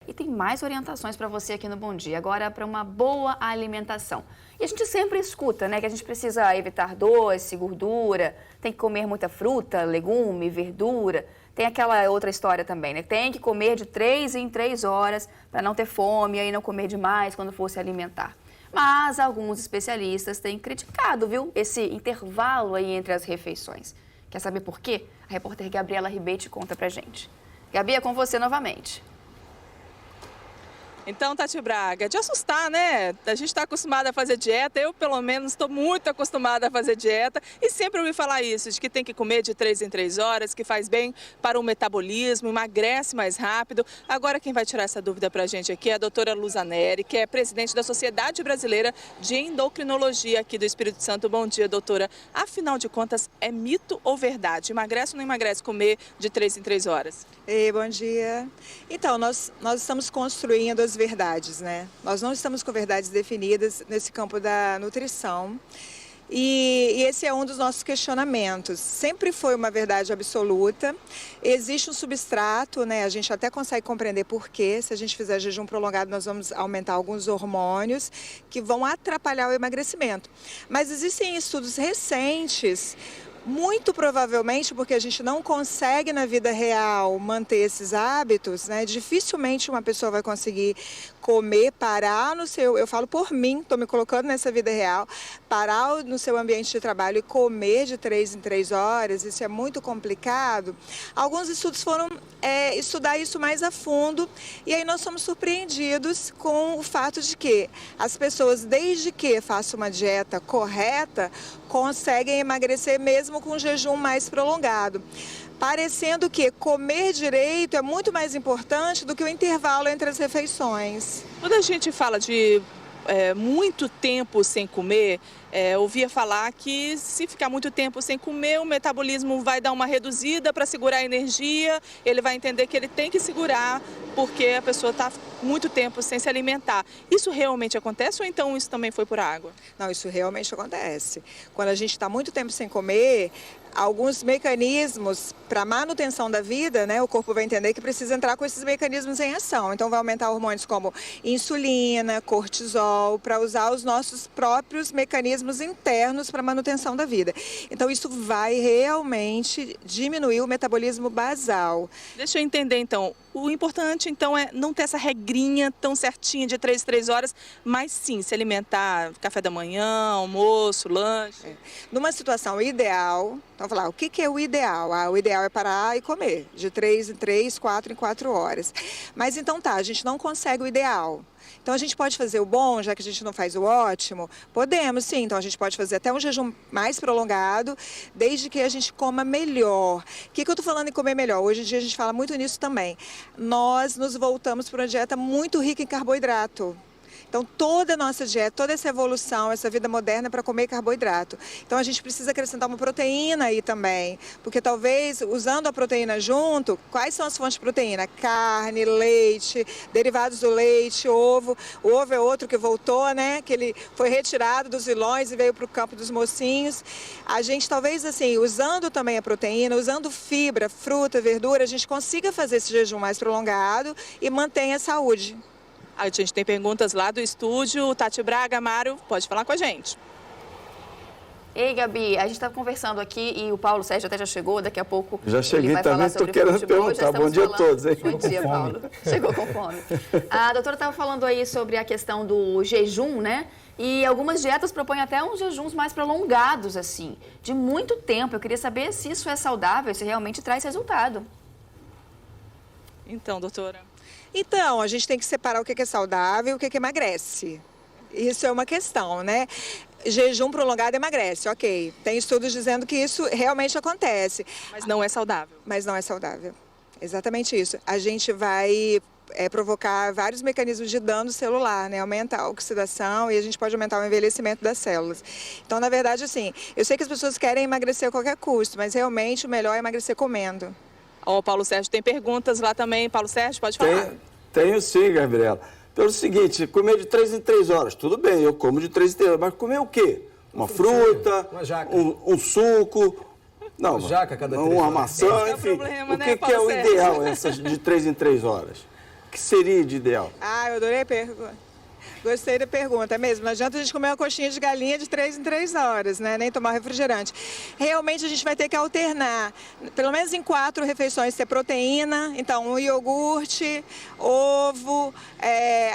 e tem mais orientações para você aqui no Bom Dia. Agora, para uma boa alimentação. E a gente sempre escuta, né, que a gente precisa evitar doce, gordura, tem que comer muita fruta, legume, verdura. Tem aquela outra história também, né? Tem que comer de 3 em 3 horas para não ter fome e aí não comer demais quando for se alimentar. Mas alguns especialistas têm criticado, viu, esse intervalo aí entre as refeições. Quer saber por quê? A repórter Gabriela Ribeiro conta pra gente. Gabi, é com você novamente. Então, Tati Braga, de assustar, né? A gente está acostumada a fazer dieta, eu pelo menos estou muito acostumada a fazer dieta e sempre ouvi falar isso, de que tem que comer de 3 em 3 horas, que faz bem para o metabolismo, emagrece mais rápido. Agora quem vai tirar essa dúvida para a gente aqui é a doutora Luza Neri, que é presidente da Sociedade Brasileira de Endocrinologia aqui do Espírito Santo. Bom dia, doutora. Afinal de contas, é mito ou verdade? Emagrece ou não emagrece comer de 3 em 3 horas? Ei, bom dia. Então, nós estamos construindo as verdades, né? Nós não estamos com verdades definidas nesse campo da nutrição. E esse é um dos nossos questionamentos. Sempre foi uma verdade absoluta. Existe um substrato, né? A gente até consegue compreender por quê. Se a gente fizer jejum prolongado, nós vamos aumentar alguns hormônios que vão atrapalhar o emagrecimento. Mas existem estudos recentes, muito provavelmente porque a gente não consegue na vida real manter esses hábitos, né? Dificilmente uma pessoa vai conseguir comer, parar no seu, eu falo por mim, estou me colocando nessa vida real, parar no seu ambiente de trabalho e comer de 3 em 3 horas, isso é muito complicado. Alguns estudos foram estudar isso mais a fundo e aí nós somos surpreendidos com o fato de que as pessoas, desde que façam uma dieta correta, conseguem emagrecer mesmo com um jejum mais prolongado. Parecendo que comer direito é muito mais importante do que o intervalo entre as refeições. Quando a gente fala de muito tempo sem comer, ouvia falar que se ficar muito tempo sem comer, o metabolismo vai dar uma reduzida para segurar a energia, ele vai entender que ele tem que segurar porque a pessoa está muito tempo sem se alimentar. Isso realmente acontece ou então isso também foi por água? Não, isso realmente acontece. Quando a gente está muito tempo sem comer, alguns mecanismos para manutenção da vida, né, o corpo vai entender que precisa entrar com esses mecanismos em ação. Então vai aumentar hormônios como insulina, cortisol, para usar os nossos próprios mecanismos internos para manutenção da vida. Então isso vai realmente diminuir o metabolismo basal. Deixa eu entender então. O importante, então, é não ter essa regrinha tão certinha de 3 em 3 horas, mas sim se alimentar café da manhã, almoço, lanche. Numa situação ideal, então vamos falar, o que é o ideal? O ideal é parar e comer, de 3 em 3, 4 em 4 horas. Mas então tá, a gente não consegue o ideal. Então a gente pode fazer o bom, já que a gente não faz o ótimo? Podemos sim, então a gente pode fazer até um jejum mais prolongado, desde que a gente coma melhor. O que eu estou falando em comer melhor? Hoje em dia a gente fala muito nisso também. Nós nos voltamos para uma dieta muito rica em carboidrato. Então, toda a nossa dieta, toda essa evolução, essa vida moderna é para comer carboidrato. Então, a gente precisa acrescentar uma proteína aí também, porque talvez, usando a proteína junto, quais são as fontes de proteína? Carne, leite, derivados do leite, ovo. O ovo é outro que voltou, né? Que ele foi retirado dos vilões e veio para o campo dos mocinhos. A gente, talvez, assim, usando também a proteína, usando fibra, fruta, verdura, a gente consiga fazer esse jejum mais prolongado e mantenha a saúde. A gente tem perguntas lá do estúdio. Tati Braga, Mário, pode falar com a gente. Ei, Gabi, a gente está conversando aqui e o Paulo Sérgio até já chegou, daqui a pouco já cheguei, ele vai também falar sobre querendo futebol. Perguntar. Bom dia a todos, hein? Bom dia, Paulo. Chegou com fome. A doutora estava falando aí sobre a questão do jejum, né? E algumas dietas propõem até uns jejuns mais prolongados, assim, de muito tempo. Eu queria saber se isso é saudável, se realmente traz resultado. Então, doutora. Então, a gente tem que separar o que é saudável e o que emagrece. Isso é uma questão, né? Jejum prolongado emagrece, ok. Tem estudos dizendo que isso realmente acontece. Mas não é saudável. Mas não é saudável. Exatamente isso. A gente vai provocar vários mecanismos de dano celular, né? Aumenta a oxidação e a gente pode aumentar o envelhecimento das células. Então, na verdade, assim, eu sei que as pessoas querem emagrecer a qualquer custo, mas realmente o melhor é emagrecer comendo. O Paulo Sérgio tem perguntas lá também. Paulo Sérgio, pode falar? Tenho sim, Gabriela. Pelo seguinte, comer de 3 em 3 horas, tudo bem, eu como de 3 em 3 horas, mas comer o quê? Uma fruta, uma jaca. Um suco, não, uma jaca cada 3 uma horas. maçã, enfim. Problema, o né, que é o Paulo Sérgio? ideal, essas de 3 em 3 horas? que seria de ideal? Eu adorei a pergunta. Gostei da pergunta, é mesmo. Não adianta a gente comer uma coxinha de galinha de 3 em 3 horas, né? Nem tomar refrigerante. Realmente a gente vai ter que alternar, pelo menos em 4 refeições, ter proteína, então um iogurte, ovo,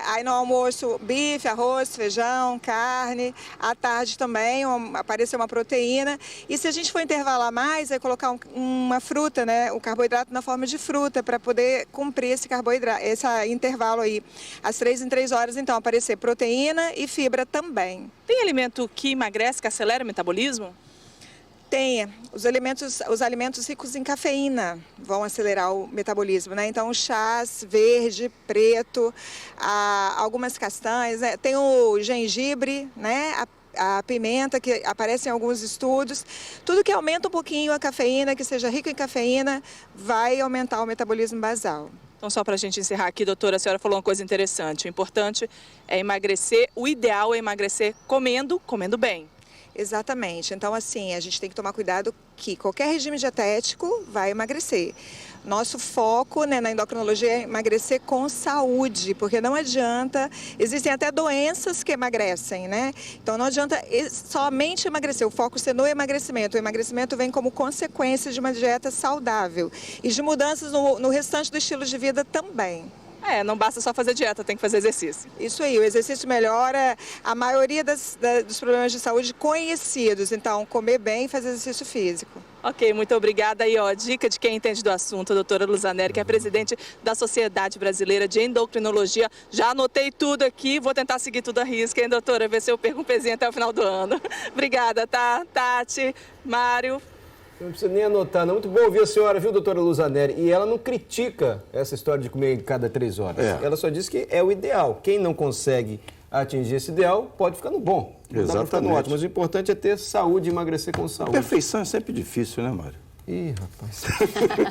aí no almoço bife, arroz, feijão, carne, à tarde também aparecer uma proteína. E se a gente for intervalar mais, é colocar uma fruta, né? O carboidrato na forma de fruta, para poder cumprir esse carboidrato, esse intervalo aí. Às 3 em 3 horas, então, aparecer proteína e fibra também. Tem alimento que emagrece, que acelera o metabolismo? Tem. Os alimentos ricos em cafeína vão acelerar o metabolismo, né? Então, chás verde, preto, algumas castanhas, né? Tem o gengibre, né? A pimenta, que aparece em alguns estudos. Tudo que aumenta um pouquinho a cafeína, que seja rico em cafeína, vai aumentar o metabolismo basal. Então, só para a gente encerrar aqui, doutora, a senhora falou uma coisa interessante. O importante é emagrecer, o ideal é emagrecer comendo bem. Exatamente. Então, assim, a gente tem que tomar cuidado que qualquer regime dietético vai emagrecer. Nosso foco, né, na endocrinologia é emagrecer com saúde, porque não adianta, existem até doenças que emagrecem, né? Então não adianta somente emagrecer, o foco ser no emagrecimento. O emagrecimento vem como consequência de uma dieta saudável e de mudanças no restante do estilo de vida também. Não basta só fazer dieta, tem que fazer exercício. Isso aí, o exercício melhora a maioria dos problemas de saúde conhecidos. Então, comer bem e fazer exercício físico. Ok, muito obrigada. E dica de quem entende do assunto, a doutora Luza Neri, que é presidente da Sociedade Brasileira de Endocrinologia. Já anotei tudo aqui, vou tentar seguir tudo à risca, hein, doutora? Ver se eu perco um pezinho até o final do ano. Obrigada, tá? Tati, Mário. Não precisa nem anotar, não. Muito bom ouvir a senhora, viu, doutora Luza Neri? E ela não critica essa história de comer cada 3 horas. Ela só diz que é o ideal. Quem não consegue atingir esse ideal pode ficar no bom. Exatamente. No ótimo. Mas o importante é ter saúde e emagrecer com saúde. Perfeição é sempre difícil, né, Mário? Ih, rapaz.